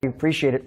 Appreciate it.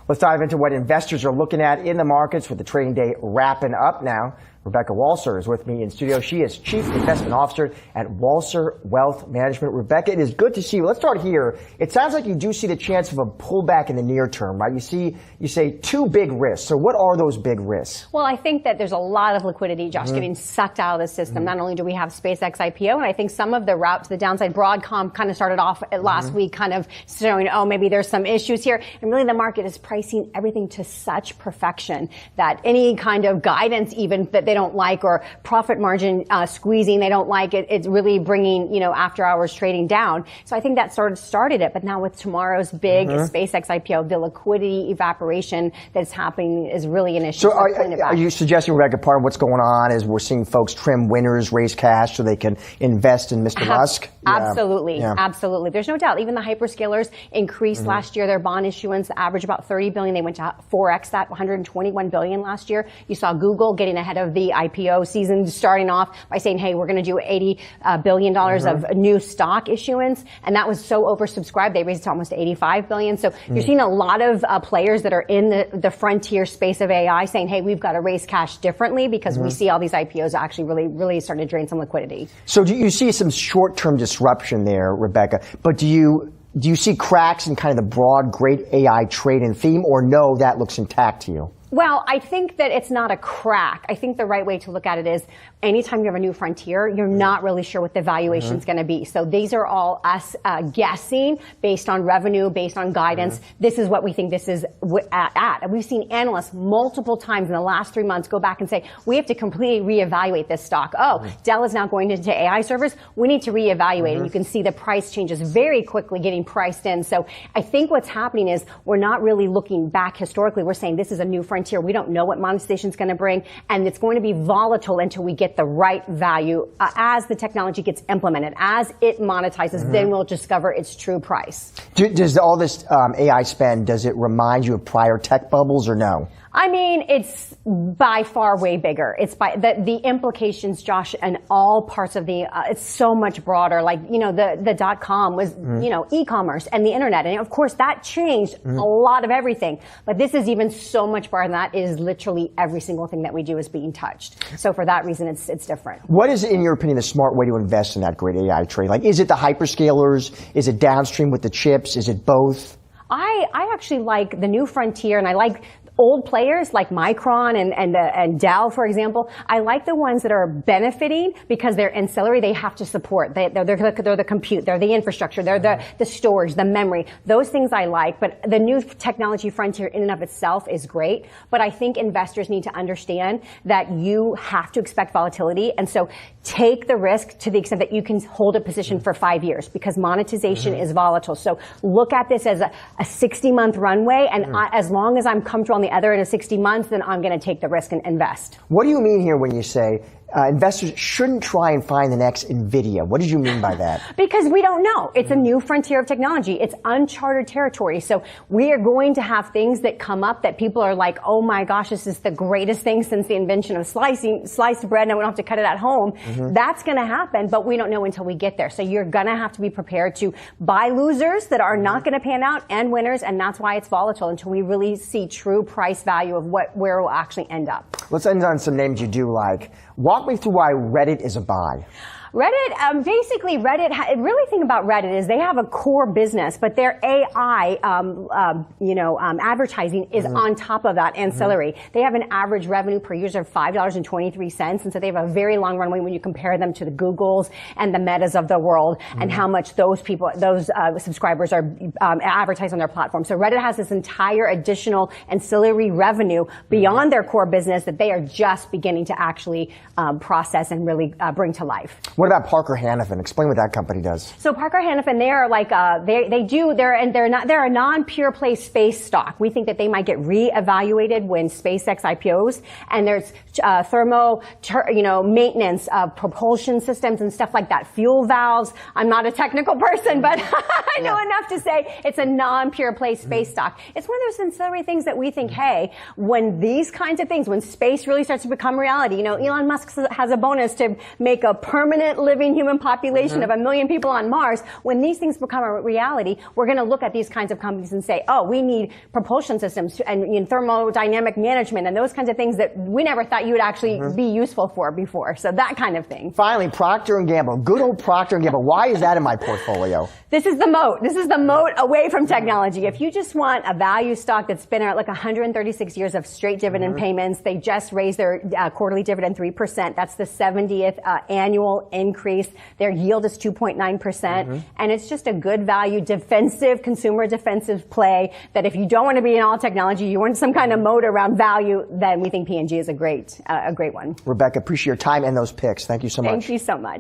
Let's dive into what investors are looking at in the markets with the trading day wrapping up now. Rebecca Walser is with me in studio. She is Chief Investment Officer at Walser Wealth Management. Rebecca, it is good to see you. Let's start here. It sounds like you do see the chance of a pullback in the near term, right? You say two big risks. So what are those big risks? Well, I think that there's a lot of liquidity, Josh, getting sucked out of the system. Not only do we have SpaceX IPO, and I think some of the route to the downside, Broadcom kind of started off last week kind of showing, oh, maybe there's some issues here. And really the market is pricing everything to such perfection that any kind of guidance even that they don't like, or profit margin squeezing they don't like, it's really bringing, after hours trading down. So I think that sort of started it. But now with tomorrow's big SpaceX IPO, the liquidity evaporation that's happening is really an issue. So are you suggesting, Rebecca, part of what's going on is we're seeing folks trim winners, raise cash so they can invest in Mr. Musk? Absolutely. Yeah. Absolutely. There's no doubt. Even the hyperscalers increased last year their bond issuance, average about $30 billion. They went to 4x that, $121 billion last year. You saw Google getting ahead of the IPO season, starting off by saying, hey, we're going to do $80 billion of new stock issuance. And that was so oversubscribed. They raised it to almost $85 billion. So you're seeing a lot of players that are in the frontier space of AI saying, hey, we've got to raise cash differently because we see all these IPOs actually really starting to drain some liquidity. So do you see some short-term disruption there, Rebecca? But do you see cracks in kind of the broad great AI trade and theme, or no, that looks intact to you? Well, I think that it's not a crack. I think the right way to look at it is anytime you have a new frontier, you're not really sure what the valuation is going to be. So these are all us guessing based on revenue, based on guidance. This is what we think this is at. And we've seen analysts multiple times in the last 3 months go back and say, we have to completely reevaluate this stock. Oh, Dell is now going into AI servers. We need to reevaluate. And you can see the price changes very quickly getting priced in. So I think what's happening is we're not really looking back historically. We're saying this is a new frontier. We don't know what monetization is going to bring, and it's going to be volatile until we get the right value as the technology gets implemented. As it monetizes, then we'll discover its true price. Does all this AI spend, does it remind you of prior tech bubbles or no? I mean, it's by far way bigger. It's by the implications, Josh, and all parts of it's so much broader. Like, the .com was, e-commerce and the internet. And of course that changed a lot of everything. But this is even so much broader than that. It is literally every single thing that we do is being touched. So for that reason, it's different. What is, in your opinion, the smart way to invest in that great AI trade? Like, is it the hyperscalers? Is it downstream with the chips? Is it both? I actually like the new frontier, and I like old players like Micron and Dell, for example. I like the ones that are benefiting because they're ancillary. They have to support. They're the compute. They're the infrastructure. They're the storage, the memory. Those things I like. But the new technology frontier in and of itself is great. But I think investors need to understand that you have to expect volatility. And so take the risk to the extent that you can hold a position for 5 years because monetization is volatile. So look at this as a 60-month runway. And as long as I'm comfortable on the other end of 60 months, then I'm going to take the risk and invest. What do you mean here when you say investors shouldn't try and find the next NVIDIA? What did you mean by that? Because we don't know. It's a new frontier of technology. It's uncharted territory. So we are going to have things that come up that people are like, oh my gosh, this is the greatest thing since the invention of sliced bread and we don't have to cut it at home. That's going to happen, but we don't know until we get there. So you're going to have to be prepared to buy losers that are not going to pan out and winners, and that's why it's volatile until we really see true price value of where we'll actually end up. Let's end on some names you do like. Walk me through why Reddit is a buy. Reddit, basically Reddit, really thing about Reddit is they have a core business, but their AI, advertising is on top of that ancillary. They have an average revenue per user of $5.23. And so they have a very long runway when you compare them to the Googles and the Metas of the world and how much those subscribers are advertised on their platform. So Reddit has this entire additional ancillary revenue beyond their core business that they are just beginning to actually process and really bring to life. What about Parker Hannifin? Explain what that company does. So Parker Hannifin, they are like they're a non-pure play space stock. We think that they might get reevaluated when SpaceX IPOs, and there's maintenance of propulsion systems and stuff like that, fuel valves. I'm not a technical person, but I know enough to say it's a non-pure play space stock. It's one of those ancillary things that we think, hey, when these kinds of things, when space really starts to become reality, Elon Musk has a bonus to make a permanent giant living human population of 1 million people on Mars. When these things become a reality, we're going to look at these kinds of companies and say, oh, we need propulsion systems and thermodynamic management and those kinds of things that we never thought you would actually be useful for before. So that kind of thing. Finally, Procter & Gamble. Good old Procter & Gamble. Why is that in my portfolio? This is the moat. This is the moat away from technology. If you just want a value stock that's been at like 136 years of straight dividend payments, they just raised their quarterly dividend 3%. That's the 70th annual increase. Their yield is 2.9%. And it's just a good value defensive, consumer defensive play that if you don't want to be in all technology, you want some kind of moat around value, then we think P&G is a great one. Rebecca, appreciate your time and those picks. Thank you so much. Thank you so much.